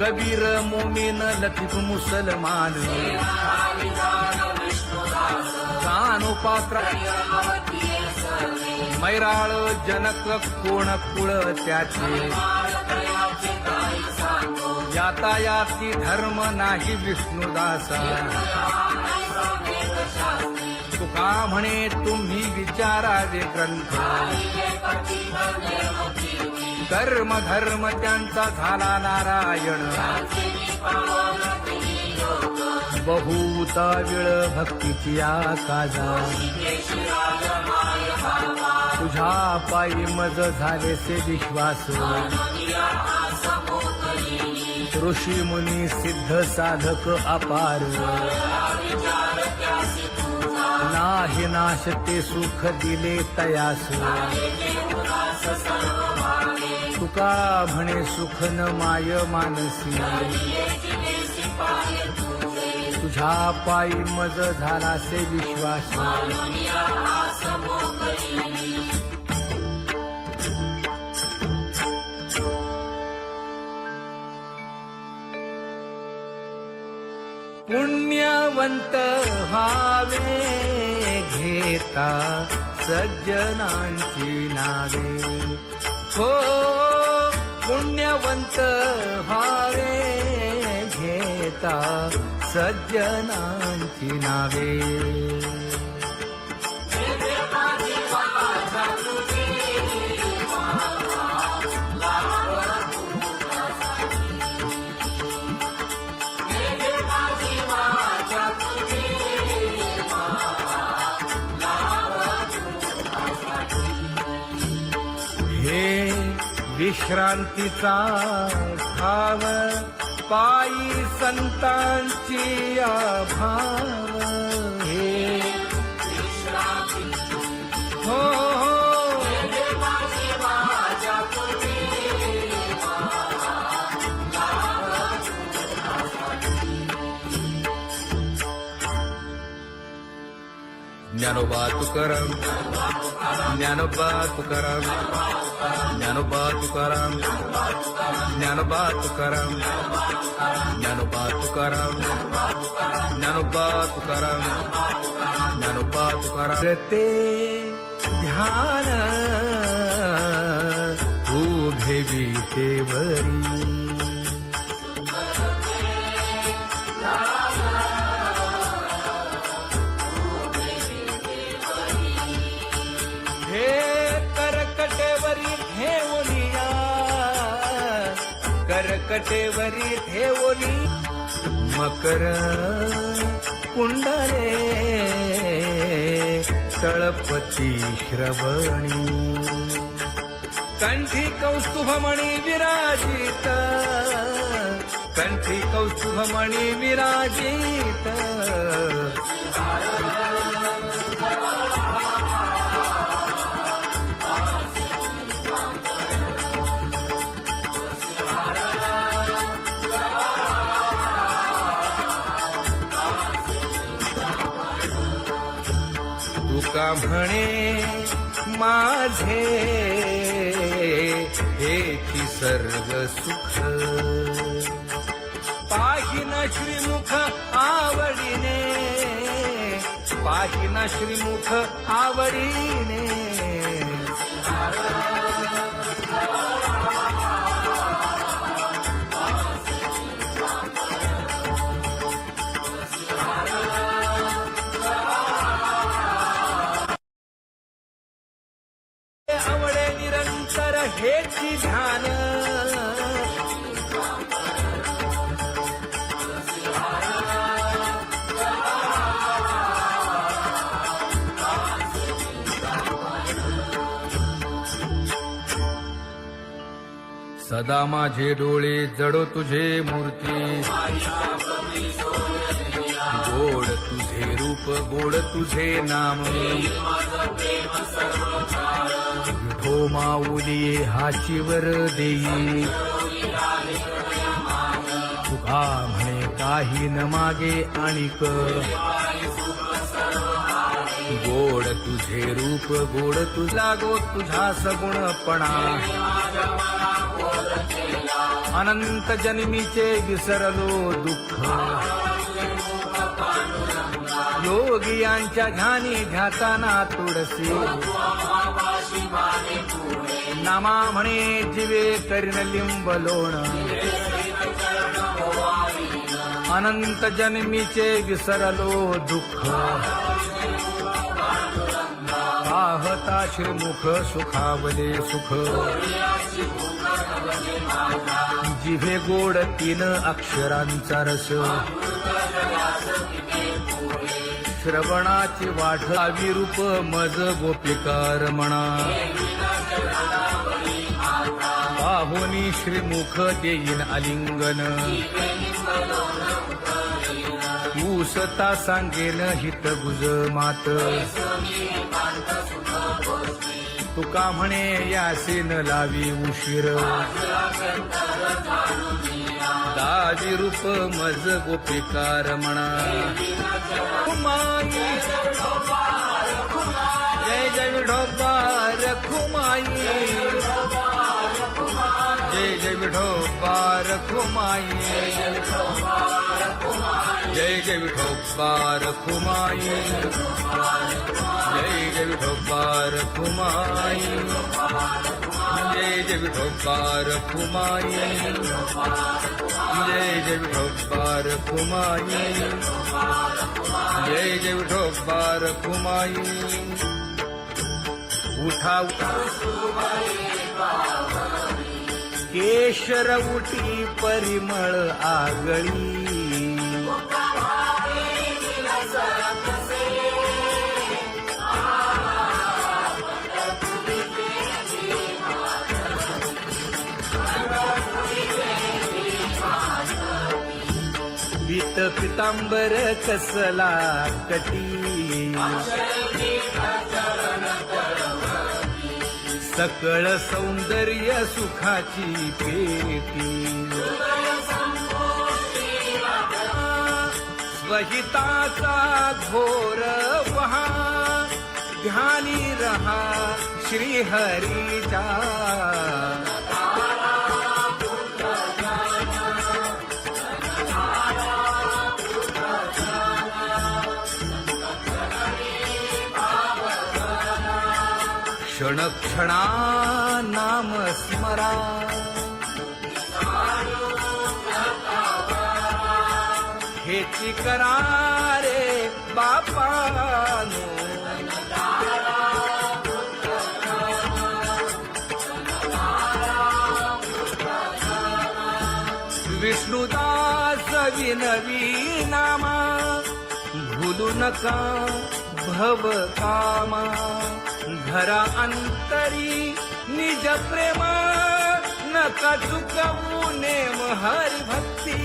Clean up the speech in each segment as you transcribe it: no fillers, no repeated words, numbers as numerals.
कबीर मोमीन लतीफ मुसलमान कानोपात्र मैराळ जनक कोण कुळ त्याचे यातायाती धर्म नाही विष्णुदासा तुका म्हणे तुम्ही विचारावे ग्रंथ कर्म धर्म त्यांचा झाला नारायण बहुता वेळ भक्तीची आकाजा तुझ्या पायी मज झालेसे विश्वास ऋषी मुनी सिद्ध साधक अपार नाही नाश ते सुख दिले तयास तुका म्हणे सुख न माय मानसी तुझ्या पायी मज झालासे विश्वास पुण्यवंत व्हावे घेता सज्जनांची नावे हो पुण्यवंत व्हावे घेता सज्जनांची नावे हे विश्रांतीचा भाव पायी संतांची अभाव हे हो ज्ञानोबा तुकाराम ज्ञानोबा तुकाराम ज्ञानोबा तुकाराम ज्ञानोबा तुकाराम ज्ञानोबा तुकाराम ज्ञानोबा तुकाराम ज्ञानोबा तुकाराम ते ध्यान उभे विटेवरी करकटेवरी ठेवली मकर कुंडले तळपती श्रवणी कंठी कौस्तुभमणी विराजित कंठी कौस्तुभमणी विराजित तुका म्हणे माझे हेची सर्व सुख पाहिन श्रीमुख आवडीने पाहिन श्रीमुख आवडीने आवडे निरंतर हेची ध्यान सदा माझे डोळे जडो तुझे मूर्ती गोड तुझे रूप गोड तुझे नाम विठो माऊली हाचीवर देई तुका म्हणे काही न मागे आणिक गोड तुझे रूप गोड तुझा गो तुझा सगुणपणा अनंत जन्मीचे विसरलो दुःख योगियांच्या ध्यानी ध्याताना तुळसी नामा म्हणे जीवे करीन लिंब लोण अनंत जन्मीचे विसरलो दुःख पाहता श्रीमुख सुखावले सुख जिभे गोड 3 अक्षरांचा रस श्रवणाची वाढ विरूप मज गोपिकार म्हणा पाहुनी श्रीमुख देईन आलिंगन ऊसता सांगेन हित गुज मात तुका म्हणे यासीन लावी उशीर दावी रूप मज गोपिकार म्हणा खुमाई जय जय विठोबार खुमाई जय जय विठोबार खुमाई जय जय विठोबार खुमाई जय जय विठोबार खुमाई जय जय विठोबार खुमाई जय जय विठोबार खुमाई जय जय विठोबार खुमाई उठा केशर उठी परिमळ आगळी पीत पितांबर कसला कटी सकळ सौंदर्य सुखाची पेटी स्वहिताचा घोर वहा ध्यानी रहा श्रीहरीचा क्षण क्षणा नाम स्मरा हेची करा रे बापानो विष्णुदास विनवी नामा भूलू नका भव कामा धरा अंतरी निज प्रेमा नका चुकवू नेम हरी भक्ती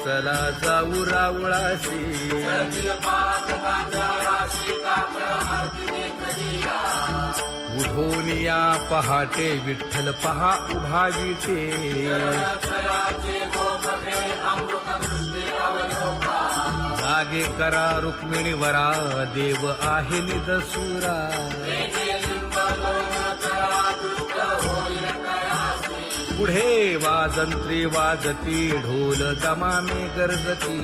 चला जाऊ रावळाशी उठोनिया पहाटे विठ्ठल पहा उभा विटे जागे करा रुक्मिणी वरा देव आहे निदसुरा पुढे वाजंत्री वाजती ढोल दमामे गरजती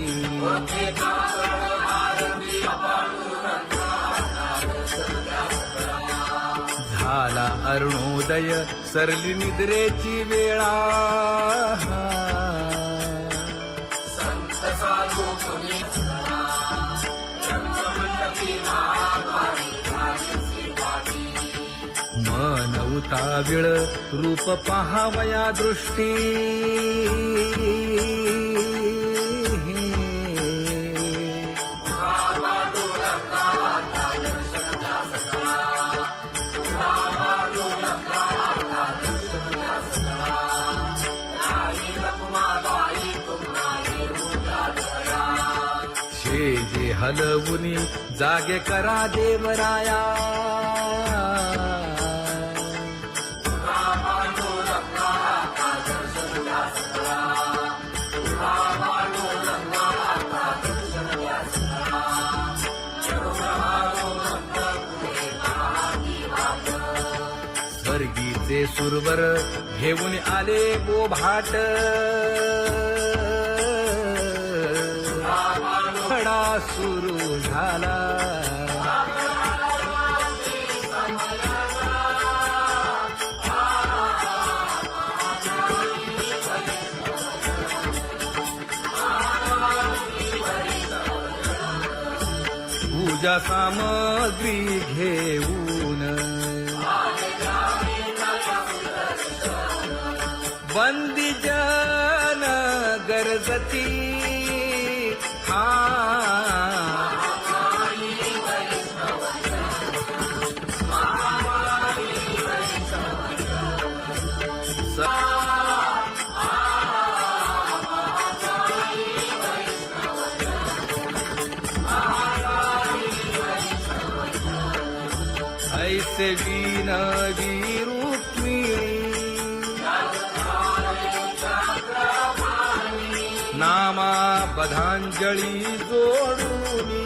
झाला अरुणोदय सरली निद्रेची वेळा मन उताविळ रूप पहावया दृष्टी जे हलवुनी जागे करा देवराया स्वर्गी ते सुरवर घेऊन आले बोभाट खडा सुरू झाला पूजा सामग्री घेऊन बंदी जन गरजती ऐसे विनवी रुक्मिणी नामा बधांजळी जोडूनी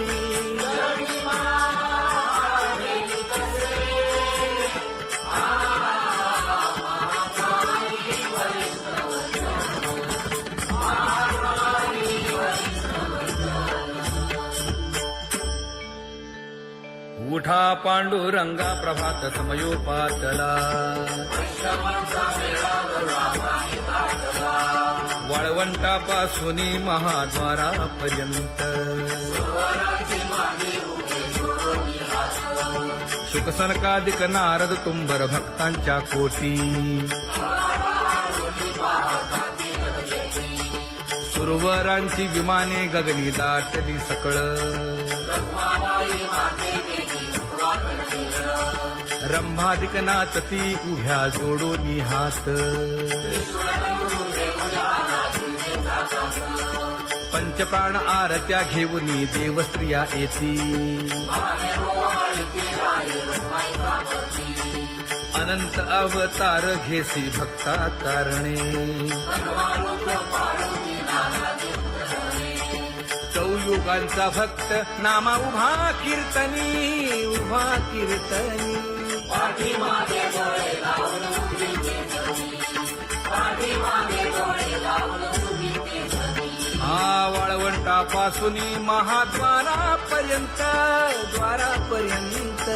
उठा पांडुरंगा प्रभात समयोपातला वाळवंटापासून महाद्वारापर्यंत शुकसनकादिक नारद तुंबर भक्तांच्या कोटी सुरवरांची विमाने गगनी दाटली सकळ रंभादिक नाचती उभ्या जोडोनी हात पंचप्राण आरत्या घेऊनी देवस्त्रिया येती अनंत अवतार घेसी भक्ता तारणे चौयुगांचा भक्त नामा उभा कीर्तनी उभा कीर्तनी वाळवंटापासून महाद्वारापर्यंत द्वारापर्यंत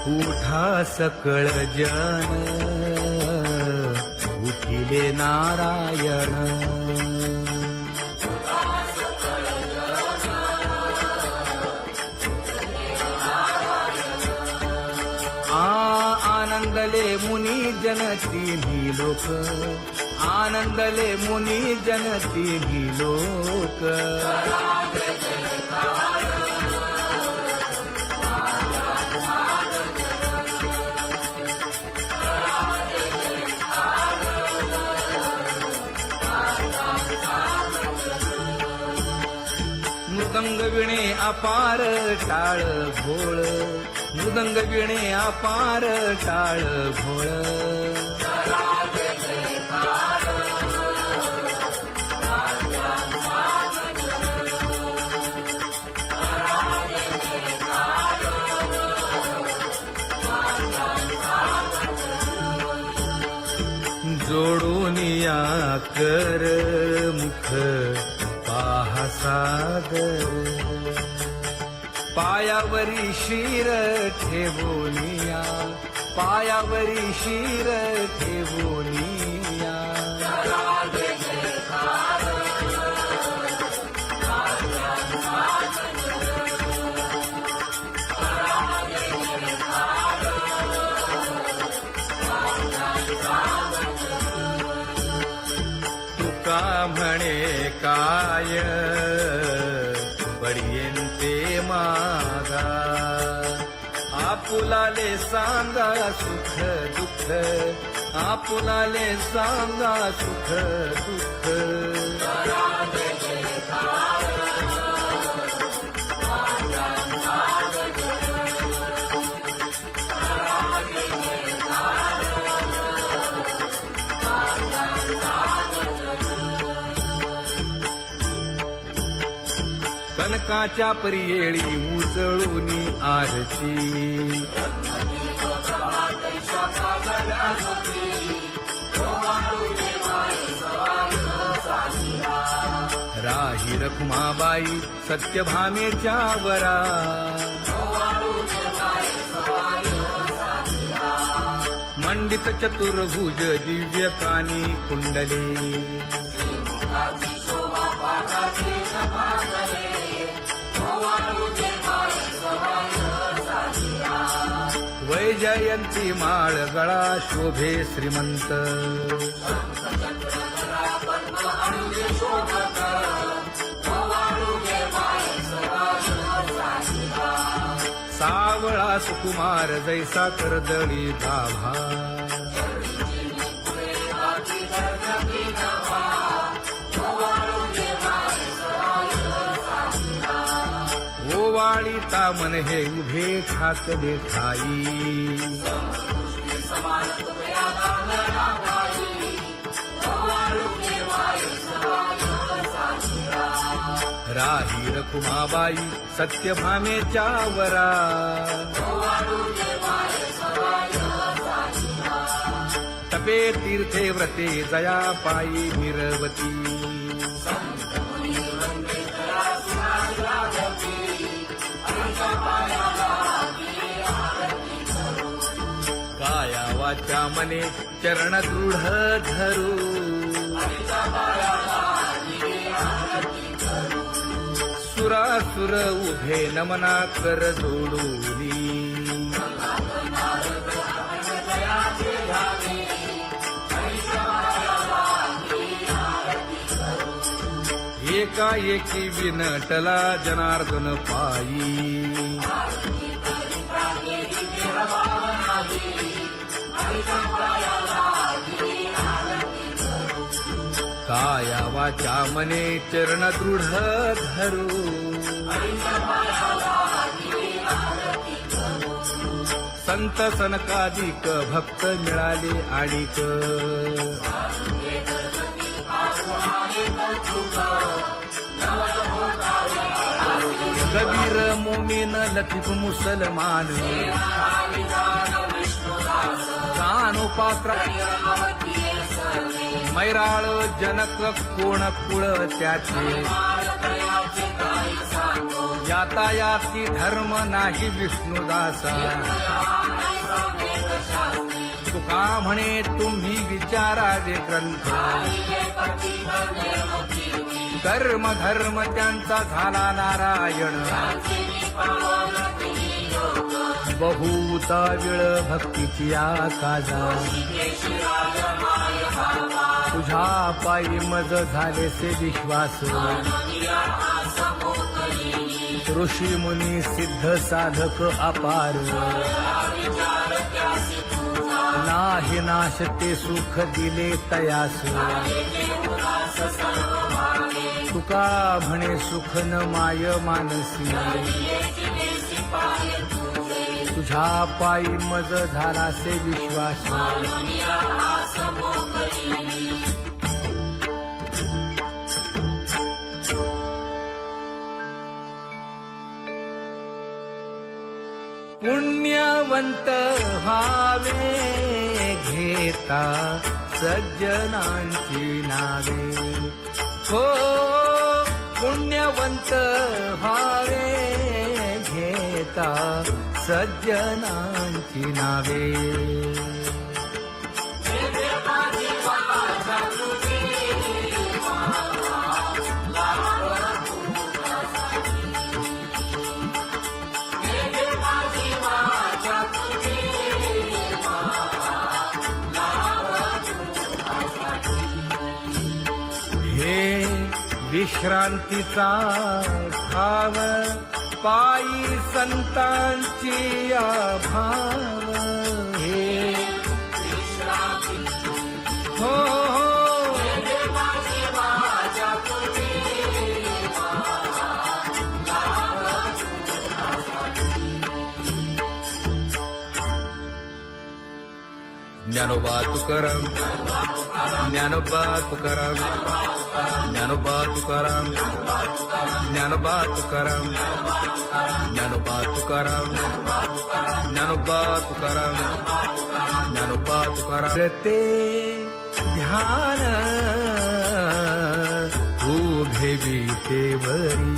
उठा सकळ जन उठिले नारायण आनंदले मुनी जन तिन्ही लोक आनंदले मुनी जन तिन्ही लोक मृदंग विणे अपार टाळ भोळ मृदंग विणे अपार टाळ भोळ जोडूनिया कर मुख पाहा सागर पायावरी शिर ठेवोनिया पायावरी शिर ठेवोनिया तुका म्हणे काय बडियेंते मागा आपुलाले सांगा सुख दुःख आपुलाले सांगा सुख दुःख सनकाच्या परियेळी उजळूनी आरती राही रखुमाबाई सत्यभामेच्या वरा मंडित चतुर्भुज दिव्य कानी कुंडले वैजयंती माळ गळा शोभे श्रीमंत सावळा सुकुमार जैसा कर्दळी गाभा ओवाळी तामन हे उभे ठाकले ठाई राही रखुमाबाई सत्यभामेच्या वरा तपे तीर्थे व्रते जया पायी मिरवती काया वाचा मने चरण दृढ धरू सुरासुर उभे नमना कर जोडूनी एकाएकी विनटला जनार्दन पायी काया वाचा मने चरण दृढ धरू संत सनकादिक भक्त मिळाले आणिक कबीर मोमीन लतीफ मुसलमान कानोपात्रा मैराळ जनक कोण कुळ त्याचे यातायाती धर्म नाही विष्णुदासा तुका म्हणे तुम्ही विचारावे ग्रंथ कर्म धर्म त्यांचा झाला नारायण बहुता वेळ भक्तीची आकाजा तुझ्या पायी मज झाले से विश्वास ऋषी मुनी सिद्ध साधक अपार नाही नाश ते सुख दिले तयास तुका म्हणे सुख न माय मानसी तुझ्या पायी मज झाला से विश्वास पुण्यवंत व्हावे घेता सज्जनांची नावे हो पुण्यवंत व्हावे घेता सज्जनांची नावे विश्रांतीचा भाव पायी संतांची भाव हे हो ज्ञानोबा तुकाराम ज्ञानोबा तुकाराम ज्ञानोबा तुकाराम ज्ञान ज्ञानोबा तुकाराम ज्ञानोबा तुकाराम ज्ञानोबा तुकाराम ज्ञानोबा तुकाराम ते ध्यान उभे विटेवरी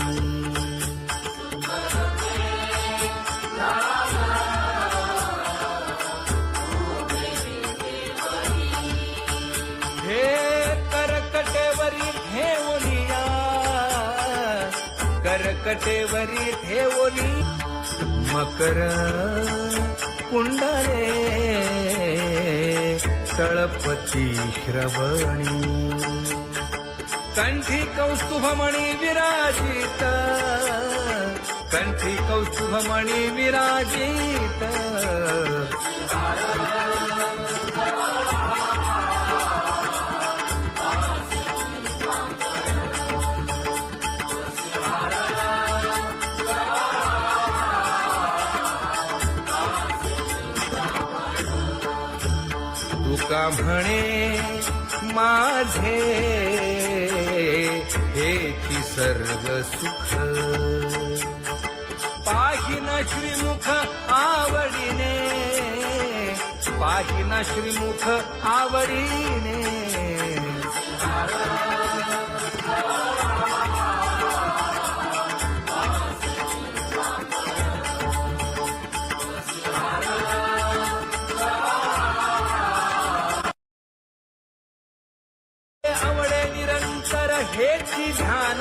हे करकटेवरी ठेवलिया करकटेवरी ठेवली मकर कुंडले तळपती श्रवणी कंठी कौस्तुभमणी विराजित कंठी कौस्तुभमणी विराजित तुका म्हणे माझे हेची सर्व सुख पाहिन श्रीमुख आवडीने पाहिन श्रीमुख आवडीने आवडे निरंतर हेची ध्यान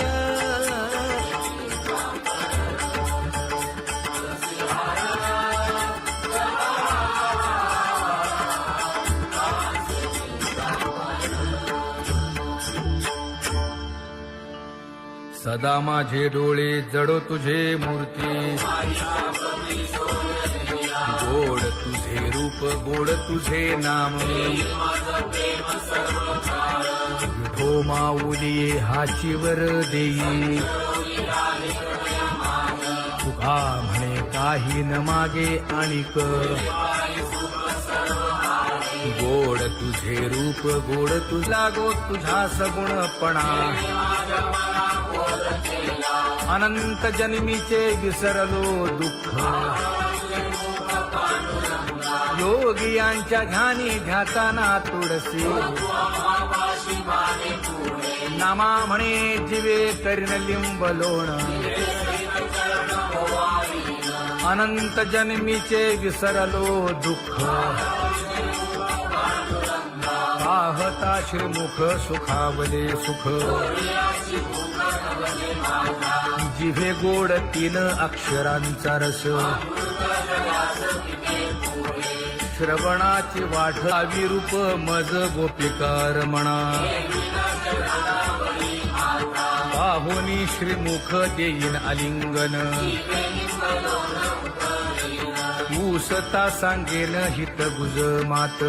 सदा माझे डोळे जडो तुझे मूर्ती गोड तुझे रूप गोड तुझे नाम विठो माऊली हाचीवर देई तुका म्हणे काही न मागे आणिक गोड तुझे रूप गोड तुझा गो तुझा सगुणपणा अनंत जन्मीचे विसरलो दुःख योगियांच्या ध्यानी ध्याताना तुळसी नामा म्हणे जीवे करीन लिंब लोण अनंत जन्मीचे विसरलो दुःख पाहता श्रीमुख सुखावले सुख जिभे गोड 3 अक्षरांचा रस श्रवणाची वाढ विरूप मज गोपिकार म्हणा पाहुनी श्रीमुख देईन आलिंगन ऊसता सांगेन हित गुज मात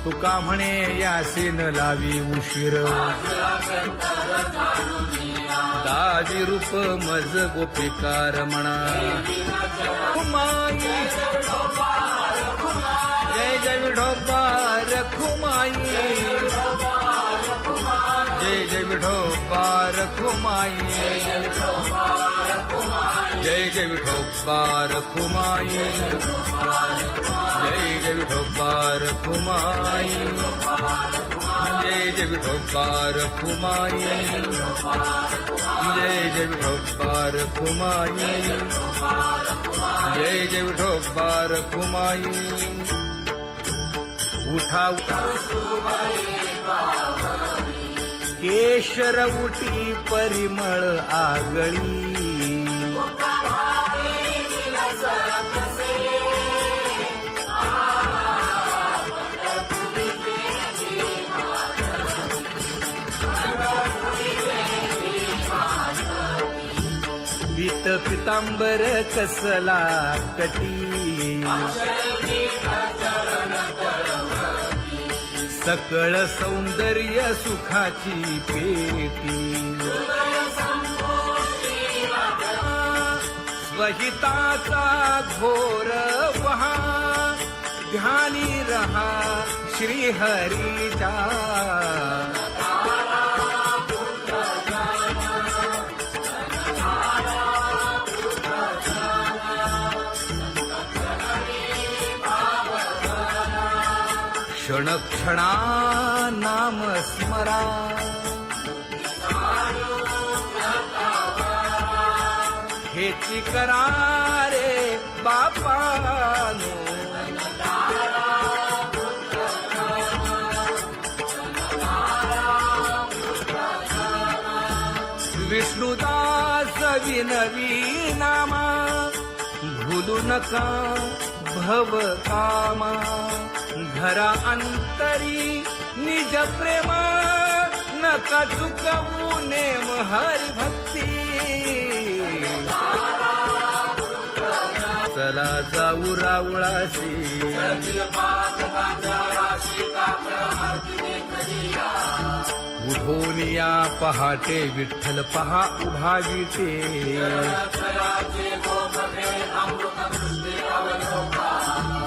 तुका म्हणे यासीन लावी उशीर दाजी रूप मज गोपिकार म्हणा जय जय विठोबा रखुमाई जय जय विठोबा रखुमाई जय जय विठोबा रखुमाई जय जय विठोबा रखुमाई जय जय विठोबा रखुमाई जय जय विठोबा रखुमाई जय जय विठोबा रखुमाई उठा केशर उटी परिमळ आगळी पीत पितांबर कसला कटी सकळ सौंदर्य सुखाची पेटी स्वहिताचा घोर वहा ध्यानी रहा श्रीहरीचा क्षण क्षणा नाम स्मरा हेची करा रे बापानो विष्णुदास विनवी नामा भूलू नका भव कामा घरा अंतरी निज प्रेम नका चुकवू नेम हरी भक्ती चला जाऊ रावळाशी उठोनिया पहाटे विठ्ठल पहा उभा विटे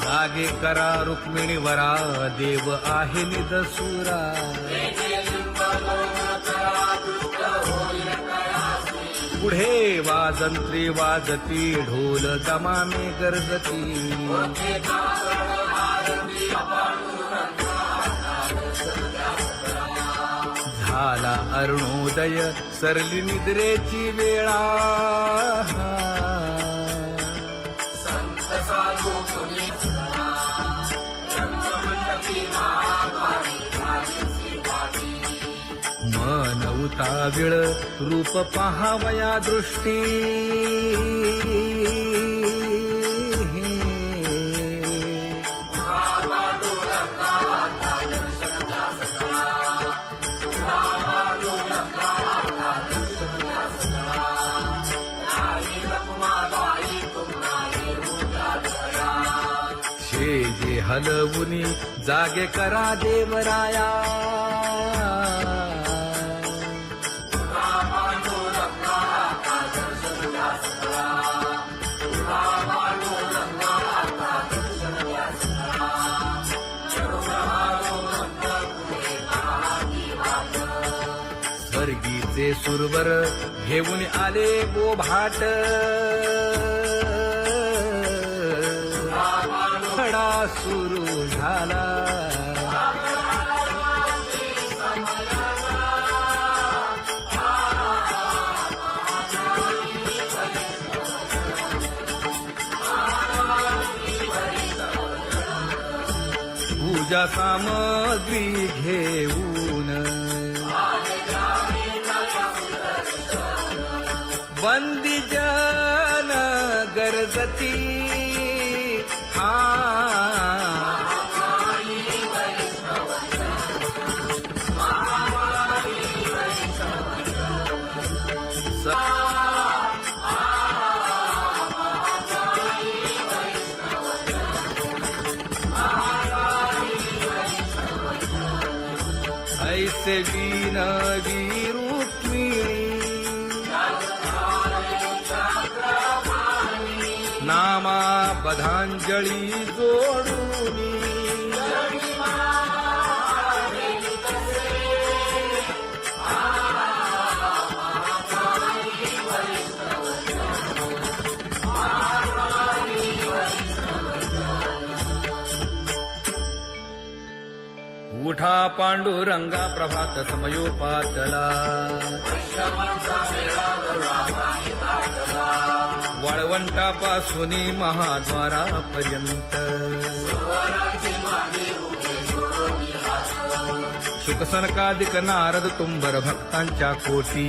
जागे करा रुक्मिणी वरा देव आहे निदसुरा पुढे वाजंत्री वाजती ढोल दमामे गरजती झाला अरुणोदय सरली निद्रेची वेळा मन उताविळ रूप पहावया दृष्टी जे हलवुनी जागे करा देवराया स्वर्गीचे सुरवर घेऊन आले बोभाट खडा सुरू झाला पूजा सामग्री घेऊन बंदी जन गरजती ऐसे विनवी रुक्मिणी नामा बधांजळी जोडूनी उठा पांडुरंगा प्रभात समयोपातला वाळवंटापासून महाद्वारापर्यंत शुकसनकादिक नारद तुंबर भक्तांच्या कोटी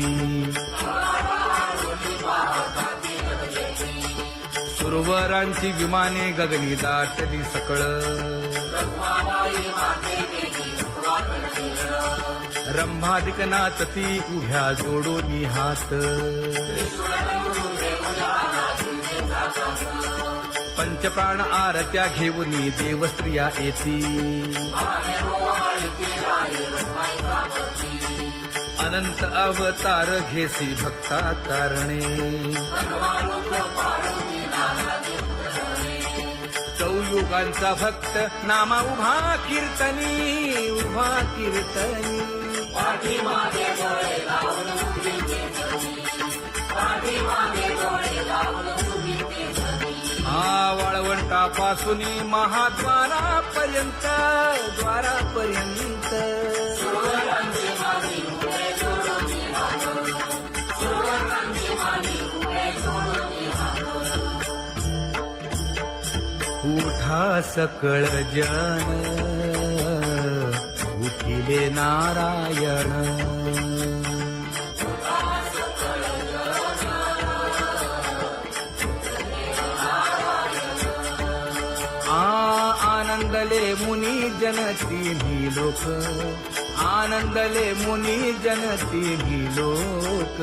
सुरवरांची विमाने गगनी दाटली सकळ रंभादिक नाचती उभ्या जोडोनी हात पंचप्राण आरत्या घेऊनी देवस्त्रिया येती अनंत अवतार घेसी भक्ता तारणे चौयुगांचा भक्त नामा उभा कीर्तनी उभा कीर्तनी वाळवंटा पासूनी महाद्वारापर्यंत द्वारापर्यंत उठा सकळ जन उठिले नारायण आनंदले मुनी जन तिन्ही लोक आनंदले मुनी जन तिन्ही लोक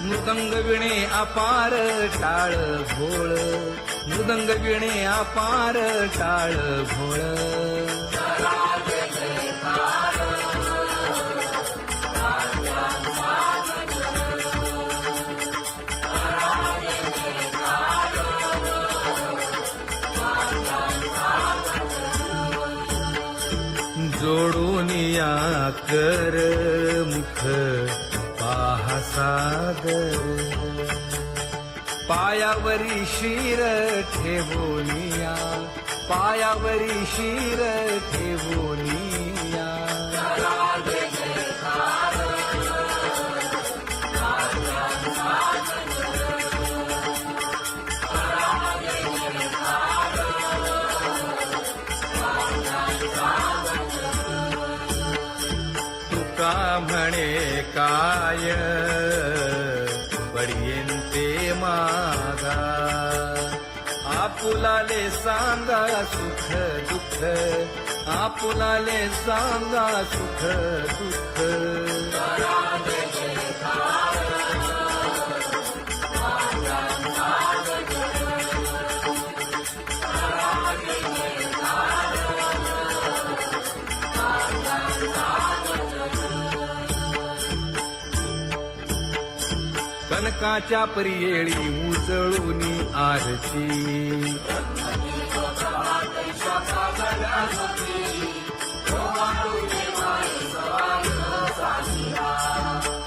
मृदंग विणे अपार टाळ भोळ मृदंग विणे अपार टाळ भोळ जोडून या कर मुख पाहा सागर पायावरी शिर ठेवोनिया पायावरी शिर ठेवोनिया तुका म्हणे काय बडियेंते मागा आपुलाले सांगा सुख दुःख आपुलाले सांगा सुख दुःख कनकाच्या परियेळी उजळूनी आरती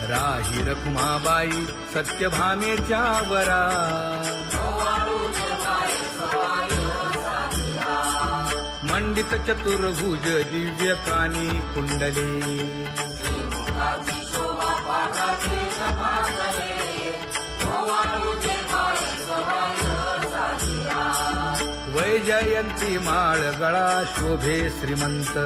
राही रखुमाबाई सत्यभामेच्या वरा मंडित चतुर्भुज दिव्य कानी कुंडले वैजयंती माळ गळा शोभे श्रीमंत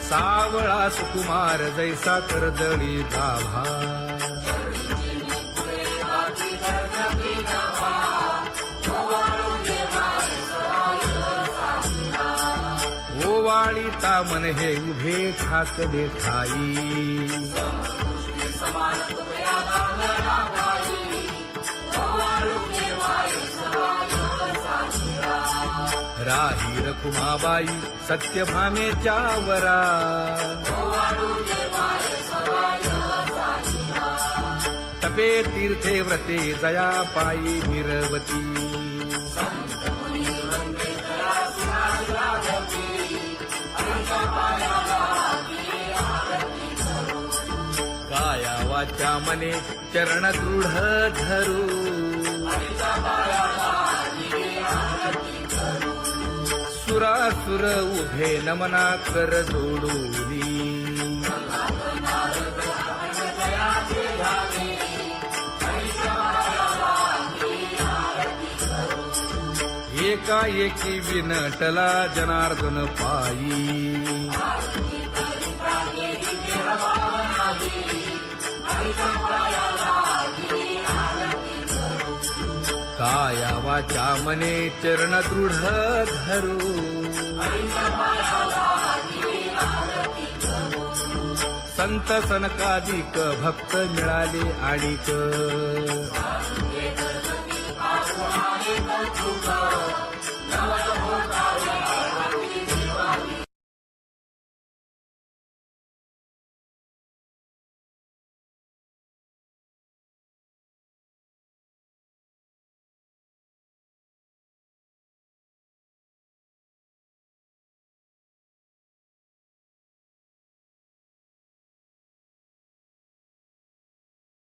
सावळा सुकुमार जैसा कर्दळी गाभा ओवाळी तामन हे उभे ठाकले ठाई राही रखुमाबाई सत्यभामेच्या वरा तपे तीर्थे व्रते जया पायी निरवती काया वाचा मने चरण दृढ धरू सुरासुर उभे नमना कर जोडूनी एकाएकी विनटला जनार्दन पायी काया वाचा मने चरण दृढ धरू संत सनकादिक भक्त मिळाले आणिक